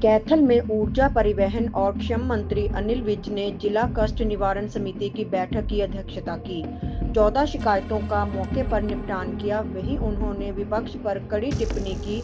कैथल में ऊर्जा परिवहन और श्रम मंत्री अनिल विज ने जिला कष्ट निवारण समिति की बैठक की अध्यक्षता की। 14 शिकायतों का मौके पर निपटान किया। वहीं उन्होंने विपक्ष पर कड़ी टिप्पणी की।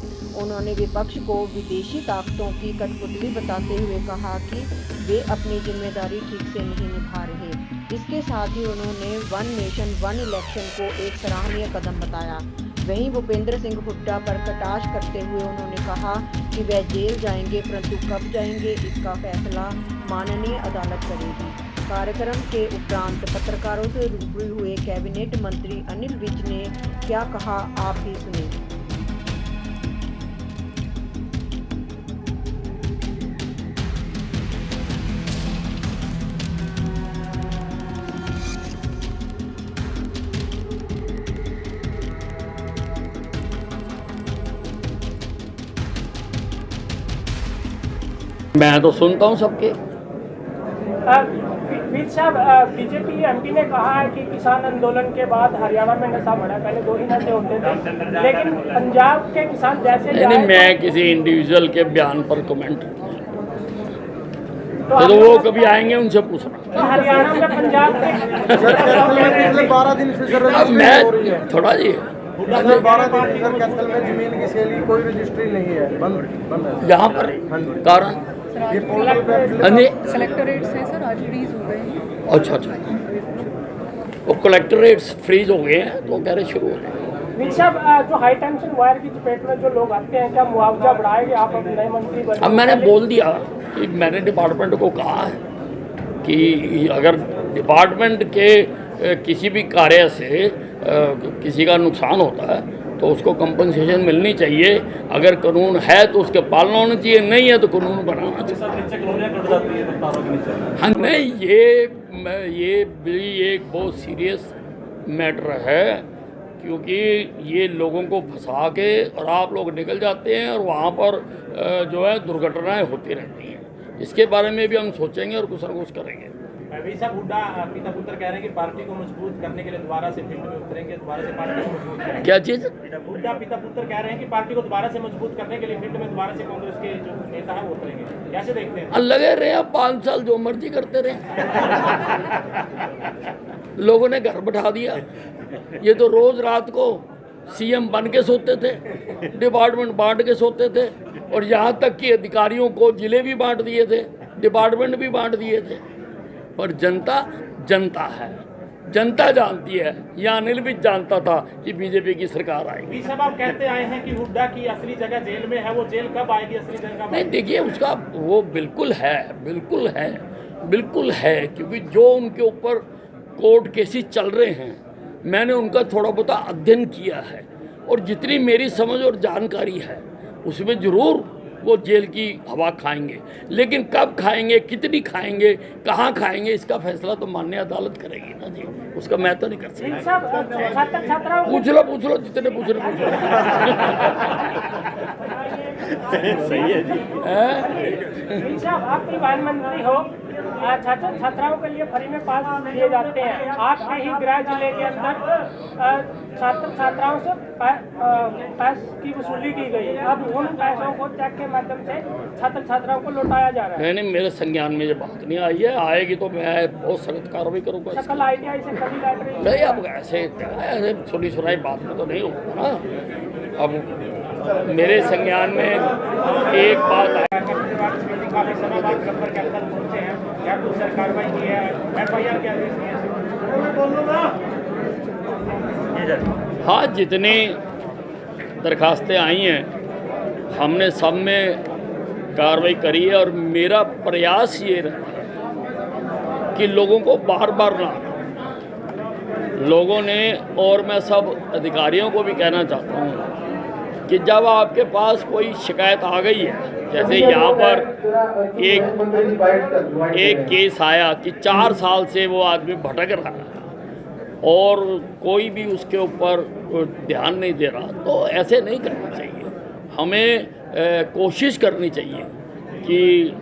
उन्होंने विपक्ष को विदेशी ताकतों की कठपुतली बताते हुए कहा कि वे अपनी जिम्मेदारी ठीक से नहीं निभा रहे। इसके साथ ही उन्होंने वन नेशन वन इलेक्शन को एक सराहनीय कदम बताया। वहीं भूपेंद्र सिंह हुड्डा पर कटाक्ष करते हुए उन्होंने कहा कि वह जेल जाएंगे, परंतु कब जाएंगे इसका फैसला माननीय अदालत करेगी। कार्यक्रम के उपरांत पत्रकारों से रूबरू हुए कैबिनेट मंत्री अनिल विज ने क्या कहा, आप भी सुनिए। मैं तो सुनता हूँ सबके। विज साहब, बीजेपी एमपी ने कहा है कि किसान आंदोलन के बाद हरियाणा में नशा बढ़ा। पहले 2 ही नशे होते थे, लेकिन पंजाब के किसान जैसे नहीं, मैं किसी इंडिविजुअल के बयान पर कमेंट तो वो कभी आएंगे उनसे पूछना। तो हरियाणा में पंजाब पिछले 12 दिन से अब मैं थोड़ा जी 12 दिन से कैथल में जमीन की सेल की कोई रजिस्ट्री नहीं है, बंद है यहाँ पर। कारण ये पोर्टल पे कलेक्टरेट से सर आज फ्रीज हो गए। अच्छा, वो कलेक्टरेट्स फ्रीज हो गए हैं तो कह रहे शुरू हो गए। विज साहब, जो हाई टेंशन वायर की चपेट में जो लोग आते हैं, क्या मुआवजा बढ़ाएंगे? आप अब नए मंत्री बने। अब मैंने बोल दिया कि मैंने डिपार्टमेंट को कहा है कि अगर डिपार्टमेंट के किसी भी कार्य से किसी का नुकसान होता है तो उसको कंपनसेशन मिलनी चाहिए। अगर कानून है तो उसके पालना होनी चाहिए, नहीं है तो कानून बनाना चाहिए। हाँ, नहीं, ये भी एक बहुत सीरियस मैटर है, क्योंकि ये लोगों को फंसा के और आप लोग निकल जाते हैं और वहाँ पर जो है दुर्घटनाएं होती रहती हैं। इसके बारे में भी हम सोचेंगे और कुछ ना कुछ करेंगे। हुड्डा पिता पुत्र कह रहे हैं कि पार्टी को मजबूत करने के लिए दोबारा से फील्ड में उतरेंगे, दोबारा से पार्टी को मजबूत करेंगे। क्या चीज़? हुड्डा पिता पुत्र कह रहे हैं कि पार्टी को दोबारा से मजबूत करने के लिए फील्ड में दोबारा से कांग्रेस के जो नेता है वो उतरेंगे। कैसे देखते हैं? लगे रहे आप 5 साल जो मर्जी करते रहे। लोगों ने घर बैठा दिया। ये तो रोज रात को सीएम बन के सोते थे, डिपार्टमेंट बांट के सोते थे, और यहाँ तक कि अधिकारियों को जिले भी बांट दिए थे, डिपार्टमेंट भी बांट दिए थे। पर जनता है, जनता जानती है। या अनिल भी जानता था कि बीजेपी की सरकार आएगी। सब आप कहते आए हैं कि हुड्डा की असली जगह जेल में है, वो जेल कब आएगी? असली जगह नहीं, देखिए उसका वो बिल्कुल है, क्योंकि जो उनके ऊपर कोर्ट केसेस चल रहे हैं, मैंने उनका थोड़ा बहुत अध्ययन किया है, और जितनी मेरी समझ और जानकारी है उसमें ज़रूर वो जेल की हवा खाएंगे। लेकिन कब खाएंगे, कितनी खाएंगे, कहाँ खाएंगे, इसका फैसला तो माननीय अदालत करेगी ना जी। उसका मैं तो नहीं कर सकता। पूछ लो जितने पूछ लो। सही है जी। आप प्रधानमंत्री हो, छात्र छात्राओं के लिए फ्री में पास दिए जाते हैं। आपके ही गृह जिले के अंदर छात्र छात्राओं से पैसे की वसूली की गई। अब उन पैसों को चेक के माध्यम से छात्र छात्राओं को लौटाया जा रहा है। नहीं, मेरे संज्ञान में ये बात नहीं आई है। आएगी तो मैं बहुत सख्त कार्रवाई करूँगा। कल ITI से कभी लाइब्रेरी नहीं, अब ऐसे सुनी सुनाई बात में तो नहीं होगा ना। अब मेरे संज्ञान में एक बात है। काफी समय बाद गब्बर कैथल पहुंचे हैं, क्या कुछ कार्रवाई की है? FIR क्या है? हाँ, जितनी दरखास्तें आई हैं हमने सब में कार्रवाई करी है, और मेरा प्रयास ये रहा कि लोगों को बार बार ना, लोगों ने, और मैं सब अधिकारियों को भी कहना चाहता हूँ कि जब आपके पास कोई शिकायत आ गई है, जैसे यहाँ पर एक केस आया कि 4 साल से वो आदमी भटक रहा है और कोई भी उसके ऊपर ध्यान नहीं दे रहा, तो ऐसे नहीं करना चाहिए। हमें कोशिश करनी चाहिए कि,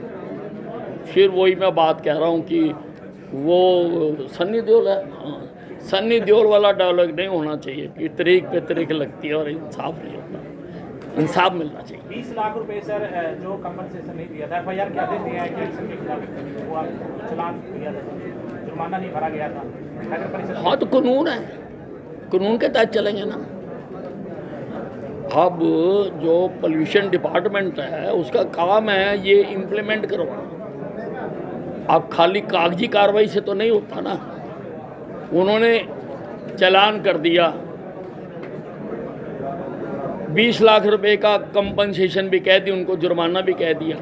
फिर वही मैं बात कह रहा हूँ कि वो सन्नी देओल है, सन्नी देओल वाला डायलॉग नहीं होना चाहिए कि तरीक पे तरीक लगती है और इंसाफ नहीं होता। इंसाफ मिलना चाहिए। 20 लाख रुपए सर जो कंपनसेशन नहीं दिया था, एफआईआर क्या देते हैं कि इसके खिलाफ वो चलान दिया था, जुर्माना नहीं भरा गया था नगर परिषद। हाँ तो कानून है, कानून के तहत चलेंगे ना। अब जो पोल्यूशन डिपार्टमेंट है उसका काम है ये इम्प्लीमेंट करवाना। अब खाली कागजी कार्रवाई से तो नहीं होता ना। उन्होंने चालान कर दिया, 20 लाख रुपए का कंपनसेशन भी कह दी, उनको जुर्माना भी कह दिया,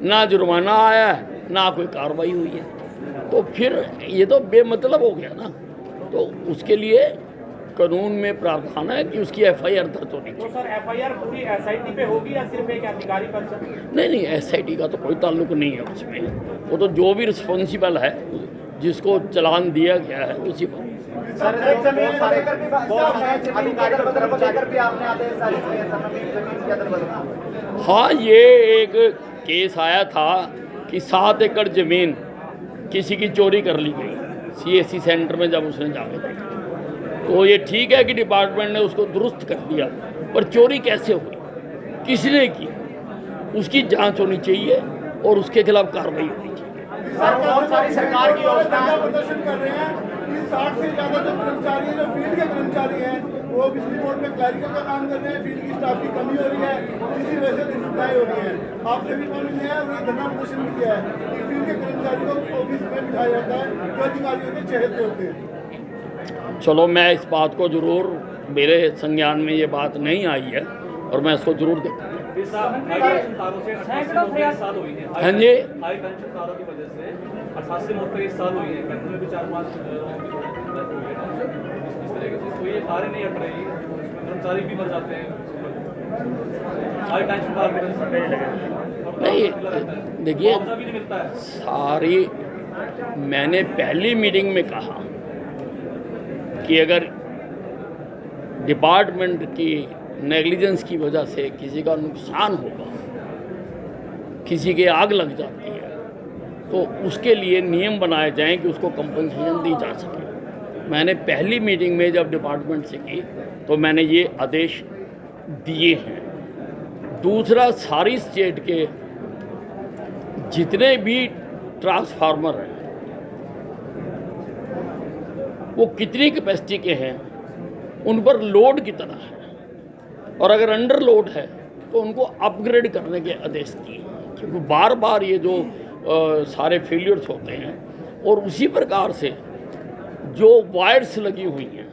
ना जुर्माना आया है ना कोई कार्रवाई हुई है, तो फिर ये तो बेमतलब हो गया ना। तो उसके लिए कानून में प्रावधान है कि उसकी एफआईआर दर्ज होनी तो चाहिए। सर एफआईआर पूरी एसआईटी पे होगी या सिर्फ एक अधिकारी पर सर? नहीं, एसआईटी का तो कोई ताल्लुक नहीं है उसमें। वो तो जो भी रिस्पॉन्सिबल है, जिसको चालान दिया गया है उसी पर। सर एक जमीन को लेकर भी अधिकारी को लेकर भी आपने आदेश जारी किए हैं, जमीन के अदल-बदल। हाँ, ये एक केस आया था कि 7 एकड़ ज़मीन किसी की चोरी कर ली गई सीएससी सेंटर में जब उसने जाके देखा। तो ये ठीक है कि डिपार्टमेंट ने उसको दुरुस्त कर दिया, पर चोरी कैसे हुई, किसने की, उसकी जांच होनी चाहिए और उसके खिलाफ कार्रवाई होनी चाहिए। सर बहुत सारी सरकार की योजना प्रदर्शन कर रहे हैं कि 60 से ज़्यादा जो कर्मचारी हैं, जो फील्ड के कर्मचारी हैं, वो बिजली बोर्ड में क्लैरिकल का काम कर रहे हैं, फील्ड की स्टाफ की कमी हो रही है, इसी वजह से दुर्घटनाएं हो रही हैं। आपसे भी कॉल मिले हैं, उन्होंने धरना प्रदर्शन भी किया है कि फील्ड के कर्मचारी को ऑफिस में बिठाया जाता है जो अधिकारियों के चहेते होते हैं। चलो, मैं इस बात को ज़रूर, मेरे संज्ञान में ये बात नहीं आई है और मैं इसको ज़रूर देखूँगा। हाँ जी, हाई पेंशन तारों की वजह से 88 मौत पर 1 साल हुई है, कैंसर में भी 4-5 डेथ हुई है। इस तरह की तो ये सारे नहीं हट रही, कर्मचारी भी मर जाते हैं हाई पेंशन तार की वजह से। नहीं देखिए, मुआवजा भी नहीं मिलता है। सारी, मैंने पहली मीटिंग में कहा कि अगर डिपार्टमेंट की नेग्लिजेंस की वजह से किसी का नुकसान होगा, किसी के आग लग जाती है, तो उसके लिए नियम बनाए जाएं कि उसको कंपनसेशन दी जा सके। मैंने पहली मीटिंग में जब डिपार्टमेंट से की तो मैंने ये आदेश दिए हैं। दूसरा, सारी स्टेट के जितने भी ट्रांसफार्मर हैं वो कितनी कैपेसिटी के हैं, उन पर लोड कितना है, और अगर अंडर लोड है तो उनको अपग्रेड करने के आदेश दिए हैं। क्योंकि बार बार ये जो सारे फेलियर्स होते हैं, और उसी प्रकार से जो वायर्स लगी हुई हैं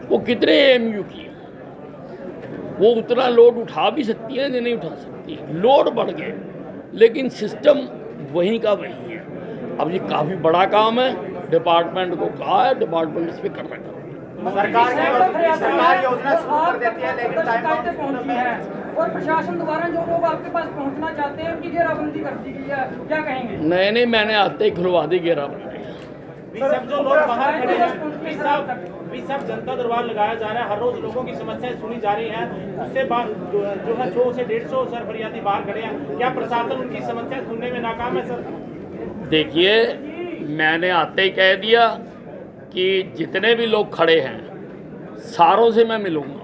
वो कितने एमयू की हैं, वो उतना लोड उठा भी सकती है या नहीं उठा सकती है। लोड बढ़ गए लेकिन सिस्टम वहीं का वहीं है। अब ये काफ़ी बड़ा काम है, डिपार्टमेंट को कहा है, डिपार्टमेंट इस पर कर रहा है। सरकार योजना शुरू कर देती है लेकिन शिकायतें पहुंची हैं और प्रशासन द्वारा जो लोग आपके पास पहुंचना चाहते हैं उनकी घेराबंदी कर दी गई है, क्या कहेंगे? नहीं, मैंने आते ही खुलवा दी घेराबंदी। सब जो लोग बाहर खड़े हैं, सब जनता दरबार लगाया जा रहा है, हर रोज लोगों की समस्याएं सुनी जा रही हैं, उससे जो है 100 से 150 सर फरियादी बाहर खड़े हैं। क्या प्रशासन उनकी समस्याएं सुनने में नाकाम है सर? देखिए, मैंने आते ही कह दिया कि जितने भी लोग खड़े हैं सारों से मैं मिलूंगा,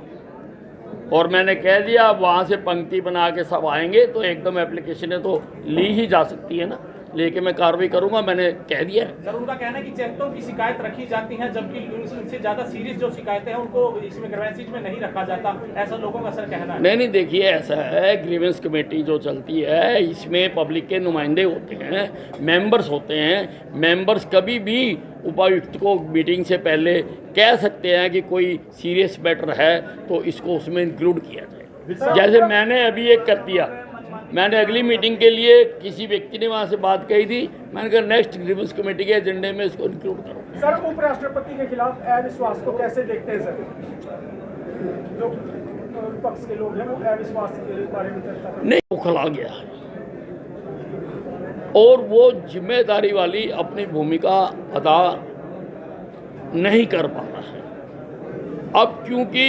और मैंने कह दिया वहाँ से पंक्ति बना के सब आएंगे तो एकदम एप्लीकेशनें तो ली ही जा सकती है ना, लेके मैं कार्रवाई करूंगा, मैंने कह दिया है। सर, उनका कहना है कि चेहतों की शिकायत रखी जाती है, जबकि उनसे ज़्यादा सीरियस जो शिकायतें हैं उनको इसमें ग्रीवेंसेज में नहीं रखा जाता, ऐसा लोगों का सर कहना है। नहीं, देखिए, ऐसा है, ग्रीवेंस कमेटी जो चलती है इसमें पब्लिक के नुमाइंदे होते हैं, मेंबर्स होते हैं। मेंबर्स कभी भी उपायुक्त को मीटिंग से पहले कह सकते हैं कि कोई सीरियस मैटर है तो इसको उसमें इंक्लूड किया जाए। जैसे मैंने अभी एक कर दिया, मैंने अगली मीटिंग के लिए किसी व्यक्ति ने वहाँ से बात कही थी, मैंने कहा नेक्स्ट ग्रीवेंस कमेटी के एजेंडे में इसको इंक्लूड करो। सर, उपराष्ट्रपति के खिलाफ अविश्वास को कैसे देखते हैं सर? जो विपक्ष के लोग हैं वो अविश्वास के बारे में चर्चा करते हैं। नहीं, वो खला गया है और वो जिम्मेदारी वाली अपनी भूमिका अदा नहीं कर पा रहा है। अब क्योंकि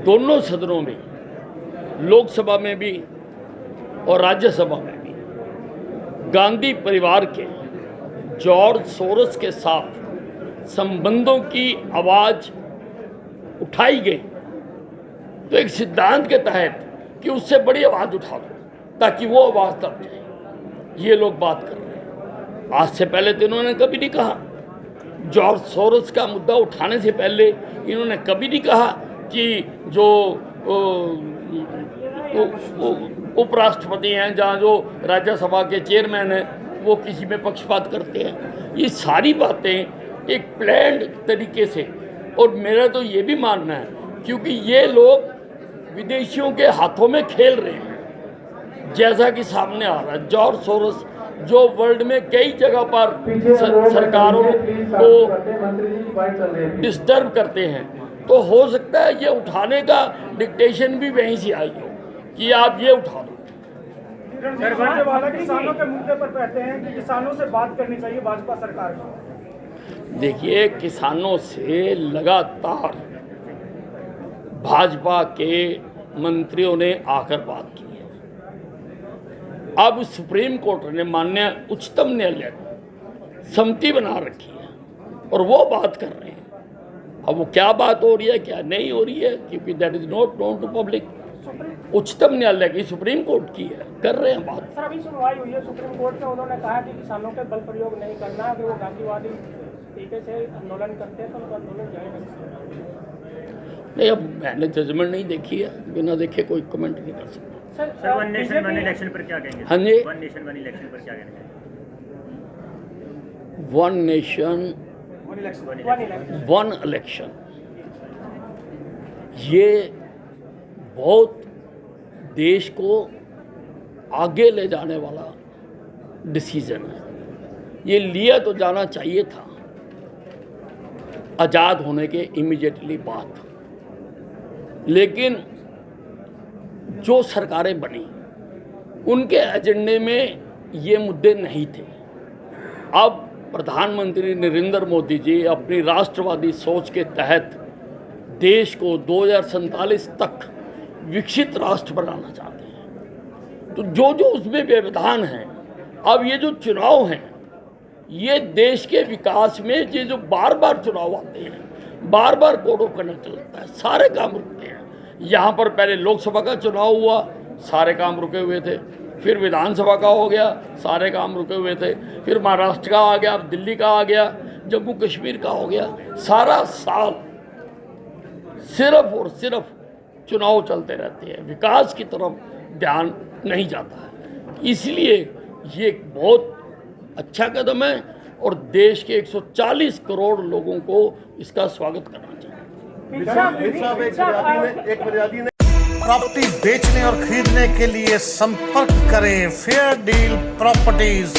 दोनों सदनों में, लोकसभा में भी और राज्यसभा में भी, गांधी परिवार के जॉर्ज सोरोस के साथ संबंधों की आवाज़ उठाई गई, तो एक सिद्धांत के तहत कि उससे बड़ी आवाज़ उठा दो ताकि वो आवाज़ दब जाए। ये लोग बात कर रहे हैं। आज से पहले तो इन्होंने कभी नहीं कहा, जॉर्ज सोरोस का मुद्दा उठाने से पहले इन्होंने कभी नहीं कहा कि जो उपराष्ट्रपति हैं, जहाँ जो राज्यसभा के चेयरमैन हैं, वो किसी में पक्षपात करते हैं। ये सारी बातें एक प्लान्ड तरीके से, और मेरा तो ये भी मानना है क्योंकि ये लोग विदेशियों के हाथों में खेल रहे हैं, जैसा कि सामने आ रहा है। जॉर्ज सोरोस जो वर्ल्ड में कई जगह पर सरकारों को डिस्टर्ब करते हैं, तो हो सकता है ये उठाने का डिक्टेशन भी वहीं से आई हो कि आप ये उठा दो। सुरजेवाला किसानों के मुद्दे पर कहते हैं कि किसानों से बात करनी चाहिए भाजपा सरकार को। देखिए, किसानों से लगातार भाजपा के मंत्रियों ने आकर बात की है। अब सुप्रीम कोर्ट ने, माननीय उच्चतम न्यायालय ने समिति बना रखी है और वो बात कर रहे हैं। अब वो क्या बात हो रही है, क्या नहीं हो रही है, क्योंकि that is not known to public. उच्चतम न्यायालय की, सुप्रीम कोर्ट की है, कर रहे हैं बात। सर, अभी सुनवाई हुई है सुप्रीम कोर्ट में, उन्होंने कहा कि किसानों के बल प्रयोग नहीं करना है। अगर वो गांधीवादी तरीके से आंदोलन करते हैं तो उनका आंदोलन जारी रखें। नहीं, अब मैंने जजमेंट नहीं देखी है, बिना देखे कोई कमेंट नहीं कर सकता। Sir, one nation one election पर क्या कहेंगे? हाँ जी, वन नेशन वन इलेक्शन पर क्या कहेंगे? वन नेशन वन इलेक्शन, ये बहुत देश को आगे ले जाने वाला डिसीजन है। ये लिया तो जाना चाहिए था आज़ाद होने के इमीडिएटली बाद, लेकिन जो सरकारें बनी उनके एजेंडे में ये मुद्दे नहीं थे। अब प्रधानमंत्री नरेंद्र मोदी जी अपनी राष्ट्रवादी सोच के तहत देश को 2047 तक विकसित राष्ट्र बनाना चाहते हैं। तो जो जो उसमें व्यवधान हैं, अब ये जो चुनाव हैं, ये देश के विकास में ये जो बार बार चुनाव आते हैं, बार बार कोड ऑफ कंडक्ट चलता है, सारे काम रुकते हैं। यहाँ पर पहले लोकसभा का चुनाव हुआ, सारे काम रुके हुए थे। फिर विधानसभा का हो गया, सारे काम रुके हुए थे। फिर महाराष्ट्र का आ गया, दिल्ली का आ गया, जम्मू कश्मीर का हो गया। सारा साल सिर्फ और सिर्फ चुनाव चलते रहते हैं, विकास की तरफ ध्यान नहीं जाता है। इसलिए ये एक बहुत अच्छा कदम है और देश के 140 करोड़ लोगों को इसका स्वागत करना चाहिए। प्रॉपर्टी बेचने और खरीदने के लिए संपर्क करें फेयर डील प्रॉपर्टीज।